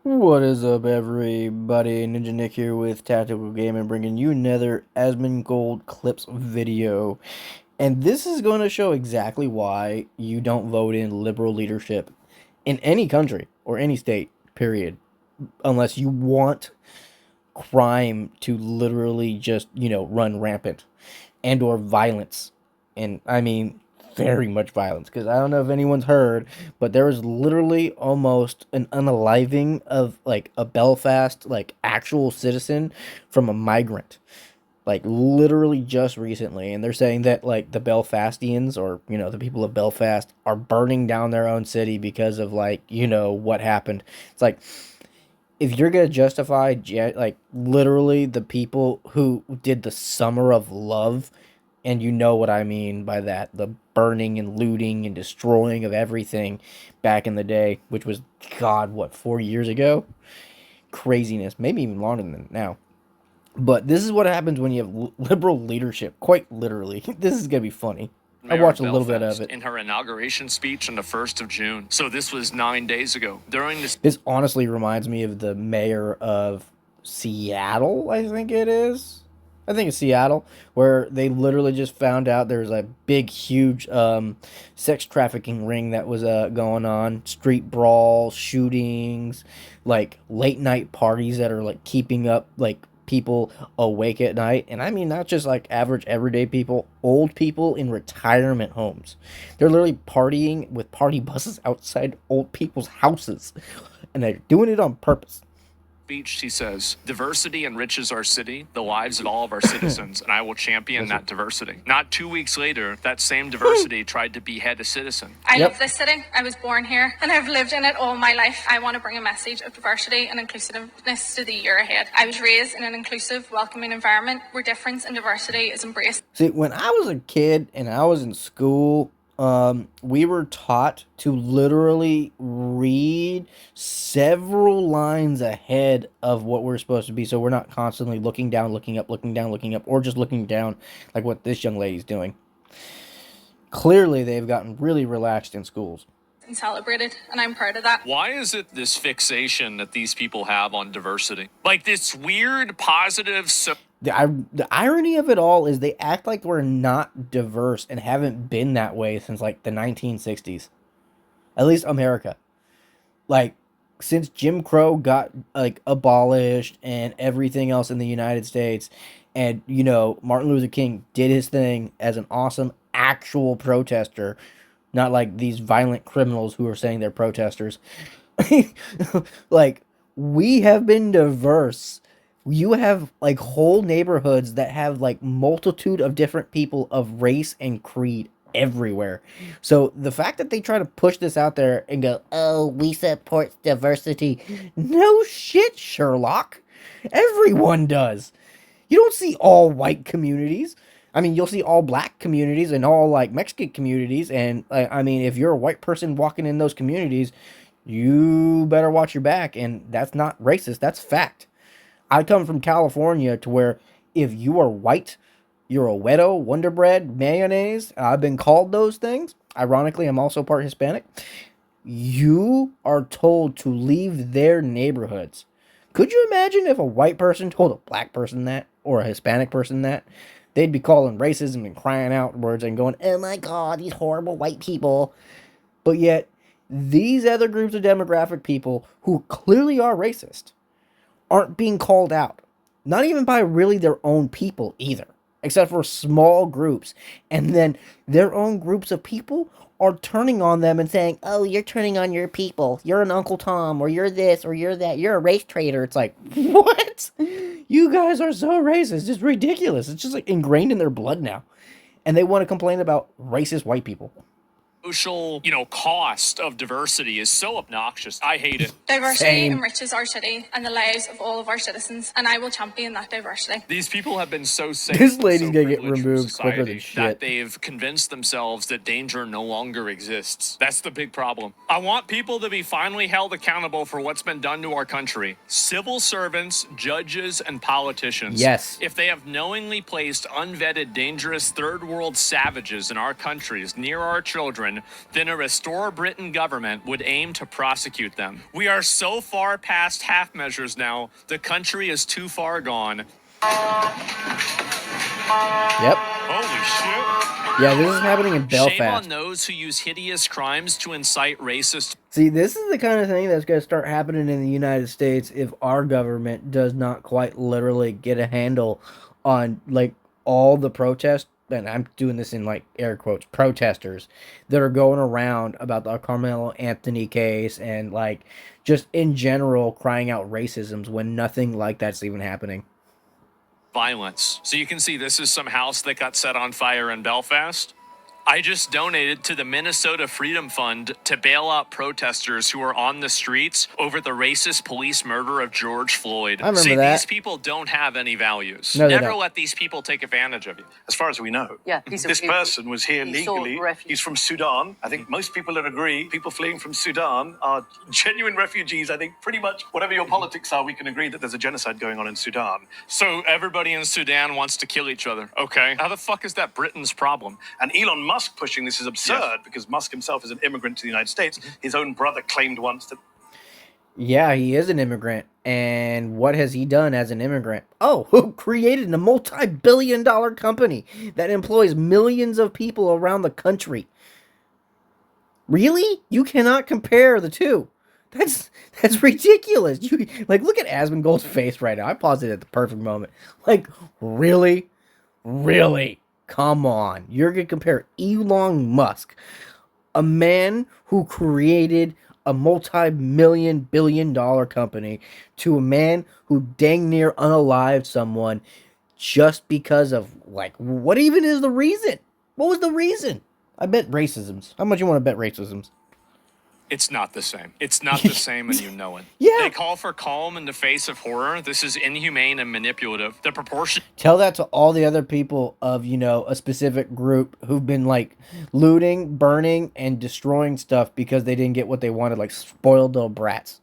What is up, everybody? Ninja Nick here with Tactical Gaming, bringing you another Asmongold Clips video. And this is going to show exactly why you don't vote in liberal leadership in any country or any state, period. Unless you want crime to literally just, run rampant and or violence. And I mean very much violence, because I don't know if anyone's heard, but there was literally almost an unaliving of like a Belfast like actual citizen from a migrant, like literally just recently. And they're saying that like the Belfastians, or the people of Belfast, are burning down their own city because of like what happened. It's like, if you're gonna justify like literally the people who did the summer of love, and you know what I mean by that, the burning and looting and destroying of everything back in the day, which was, God, what, 4 years ago? Craziness, maybe even longer than now. But this is what happens when you have liberal leadership, quite literally. This is gonna be funny. I Mayor watched of a little bit of Belfast it. in her inauguration speech on the 1st of June. So this was 9 days ago. During this This honestly reminds me of the mayor of Seattle, I think it is. I think it's Seattle, where they literally just found out there's a big, huge sex trafficking ring that was going on, street brawls, shootings, like late night parties that are like keeping up like people awake at night. And I mean not just like average everyday people, old people in retirement homes. They're literally partying with party buses outside old people's houses, and they're doing it on purpose. speech, she says, diversity enriches our city, the lives of all of our citizens, and I will champion that diversity. Not 2 weeks later, that same diversity tried to behead a citizen. I love this city. I was born here and I've lived in it all my life. I want to bring a message of diversity and inclusiveness to the year ahead. I was raised in an inclusive, welcoming environment where difference and diversity is embraced. See, when I was a kid and I was in school, we were taught to literally read several lines ahead of what we're supposed to be, so we're not constantly looking down, looking up, looking down, looking up, or just looking down like what this young lady's doing. Clearly, they've gotten really relaxed in schools. And celebrated, and I'm proud of that. Why is it this fixation that these people have on diversity? Like this weird positive The irony of it all is they act like we're not diverse and haven't been that way since like the 1960s. At least America. Like, since Jim Crow got like abolished and everything else in the United States, and Martin Luther King did his thing as an awesome actual protester, not like these violent criminals who are saying they're protesters. Like, we have been diverse. You have like whole neighborhoods that have like multitude of different people of race and creed everywhere. So the fact that they try to push this out there and go, "Oh, we support diversity." No shit, Sherlock. Everyone does. You don't see all white communities. I mean, you'll see all black communities and all like Mexican communities, and I mean, if you're a white person walking in those communities, you better watch your back, and that's not racist, that's fact. I come from California, to where if you are white, you're a wedo, Wonder Bread, mayonnaise. I've been called those things. Ironically, I'm also part Hispanic. You are told to leave their neighborhoods. Could you imagine if a white person told a black person that, or a Hispanic person that? They'd be calling racism and crying out words and going, "Oh my God, these horrible white people." But yet, these other groups of demographic people who clearly are racist aren't being called out. Not even by really their own people either, except for small groups. And then their own groups of people are turning on them and saying, "Oh, you're turning on your people. You're an Uncle Tom, or you're this, or you're that. You're a race traitor." It's like, what? You guys are so racist. It's ridiculous. It's just like ingrained in their blood now. And they want to complain about racist white people. social, cost of diversity is so obnoxious. I hate it. Diversity Same. enriches our city and the lives of all of our citizens, and I will champion that diversity. These people have been so safe, This lady's so gonna get privileged from removed quicker than society shit. that they've convinced themselves that danger no longer exists. That's the big problem. I want people to be finally held accountable for what's been done to our country. Civil servants, judges, and politicians. Yes. If they have knowingly placed unvetted, dangerous third world savages in our countries near our children, children, then a Restore Britain government would aim to prosecute them. We are so far past half measures now, the country is too far gone. Yep. Holy shit. Yeah, this is happening in Belfast. Shame on those who use hideous crimes to incite racist. See, this is the kind of thing that's going to start happening in the United States if our government does not quite literally get a handle on, like, all the protests, and I'm doing this in, like, air quotes, protesters that are going around about the Carmelo Anthony case and, like, just in general crying out racisms when nothing like that's even happening. Violence. So you can see this is some house that got set on fire in Belfast. I just donated to the Minnesota Freedom Fund to bail out protesters who are on the streets over the racist police murder of George Floyd. I remember See, that. these people don't have any values. No, they Never don't. let these people take advantage of you. As far as we know, Yeah, this person was here legally. He's from Sudan. I think most people would agree people fleeing from Sudan are genuine refugees. I think pretty much whatever your politics are, we can agree that there's a genocide going on in Sudan. So everybody in Sudan wants to kill each other. Okay. How the fuck is that Britain's problem? And Elon Musk pushing this is absurd because Musk himself is an immigrant to the United States. His own brother claimed once that. Yeah, he is an immigrant. And what has he done as an immigrant? Oh, who created a multi-billion-dollar company that employs millions of people around the country. Really? You cannot compare the two. That's ridiculous. You like look at Asmongold's face right now. I paused it at the perfect moment. Like, really? Really? Come on. You're going to compare Elon Musk, a man who created a multi-billion-dollar company, to a man who dang near unalived someone just because of, like, what even is the reason? What was the reason? I bet racisms. How much you want to bet racisms? It's not the same. It's not the same, and you know it. Yeah. They call for calm in the face of horror. This is inhumane and manipulative. The proportion. Tell that to all the other people of, you know, a specific group who've been, like, looting, burning, and destroying stuff because they didn't get what they wanted, like spoiled little brats.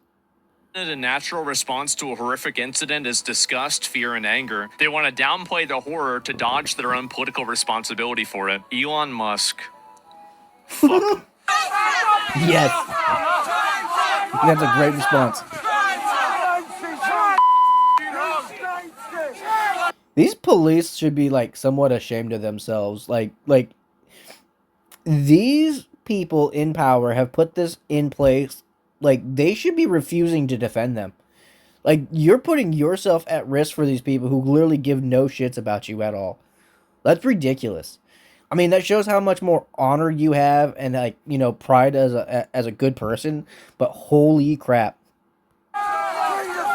A natural response to a horrific incident is disgust, fear, and anger. They want to downplay the horror to dodge their own political responsibility for it. Elon Musk. Fuck him. Yes. That's a great response. These police should be, like, somewhat ashamed of themselves. Like these people in power have put this in place. Like, they should be refusing to defend them. Like, you're putting yourself at risk for these people who literally give no shits about you at all. That's ridiculous. I mean, that shows how much more honor you have and, like, you know, pride as a good person. But holy crap. I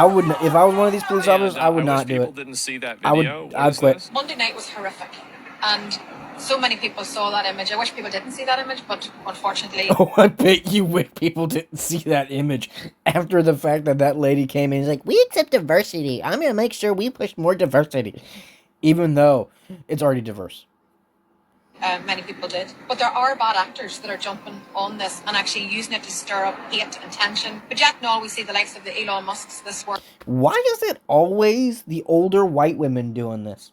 wouldn't, if I was one of these police officers, I would not do it. People didn't see that video. I'd quit. Monday night was horrific, and so many people saw that image. I wish people didn't see that image, but unfortunately. Oh, I bet you wish people didn't see that image after the fact that lady came in. He's like, we accept diversity. I'm going to make sure we push more diversity. Even though it's already diverse. Many people did. But there are bad actors that are jumping on this and actually using it to stir up hate and tension. But yet now we see the likes of the Elon Musks this work. Why is it always the older white women doing this?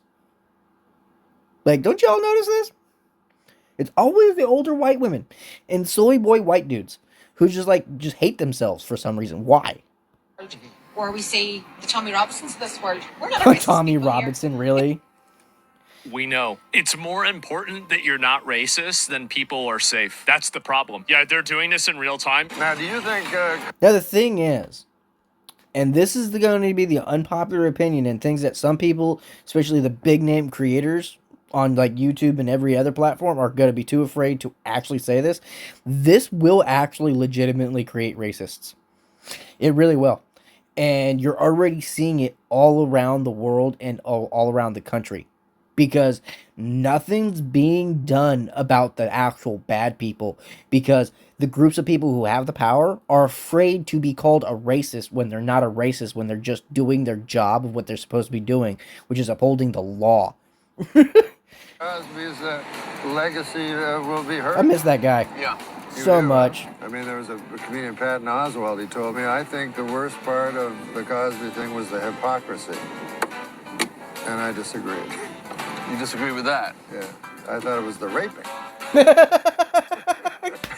Like, don't y'all notice this? It's always the older white women and soy boy white dudes who just hate themselves for some reason. Why? Where we see the Tommy Robinsons of this world. We're not a racist Tommy people Robinson, here. really? We know. It's more important that you're not racist than people are safe. That's the problem. Yeah, they're doing this in real time. Now, do you think... Now, the thing is, and this is going to be the unpopular opinion and things that some people, especially the big-name creators on, like, YouTube and every other platform, are going to be too afraid to actually say this. This will actually legitimately create racists. It really will. And you're already seeing it all around the world and all around the country. Because nothing's being done about the actual bad people. Because the groups of people who have the power are afraid to be called a racist when they're not a racist, when they're just doing their job of what they're supposed to be doing, which is upholding the law. Cosby's legacy will be hurt. I miss that guy. Yeah. So much. I mean, there was a comedian, Patton Oswalt, he told me, I think the worst part of the Cosby thing was the hypocrisy. And I disagreed. You disagree with that? Yeah. I thought it was the raping.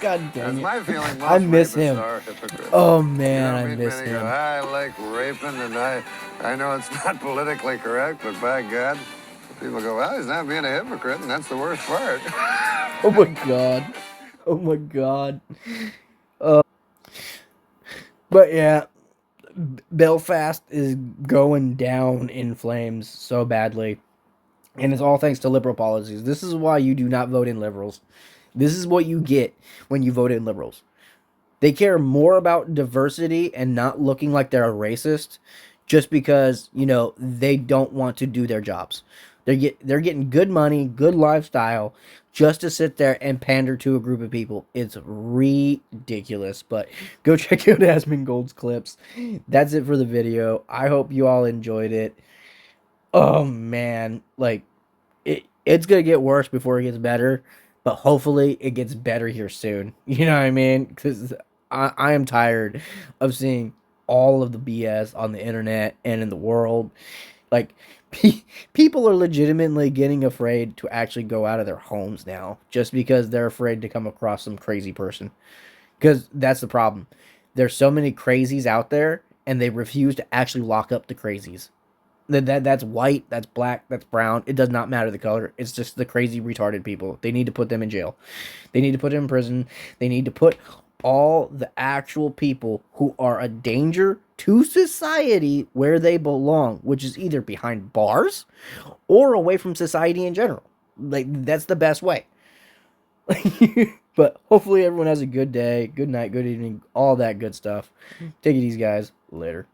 God That's dang my it. feeling. I Most miss rapists him. are hypocrites. Oh You man, don't I meet miss many who go, him. I like raping, and I know it's not politically correct, but by God, people go, well, he's not being a hypocrite, and that's the worst part. Oh my god. Oh my god. But yeah, Belfast is going down in flames so badly. And it's all thanks to liberal policies. This is why you do not vote in liberals. This is what you get when you vote in liberals. They care more about diversity and not looking like they're a racist just because, they don't want to do their jobs. They're getting good money, good lifestyle just to sit there and pander to a group of people. It's ridiculous. But go check out Asmongold's clips. That's it for the video. I hope you all enjoyed it. Oh man, like it's gonna get worse before it gets better, but hopefully it gets better here soon. You know what I mean? Because I am tired of seeing all of the BS on the internet and in the world. Like people are legitimately getting afraid to actually go out of their homes now, just because they're afraid to come across some crazy person. Because that's the problem. There's so many crazies out there, and they refuse to actually lock up the crazies. That's white, that's black, that's brown. It does not matter the color. It's just the crazy retarded people. They need to put them in jail. They need to put them in prison. They need to put all the actual people who are a danger to society where they belong, which is either behind bars or away from society in general. Like that's the best way. But hopefully everyone has a good day, good night, good evening, all that good stuff. Take it easy, guys. Later.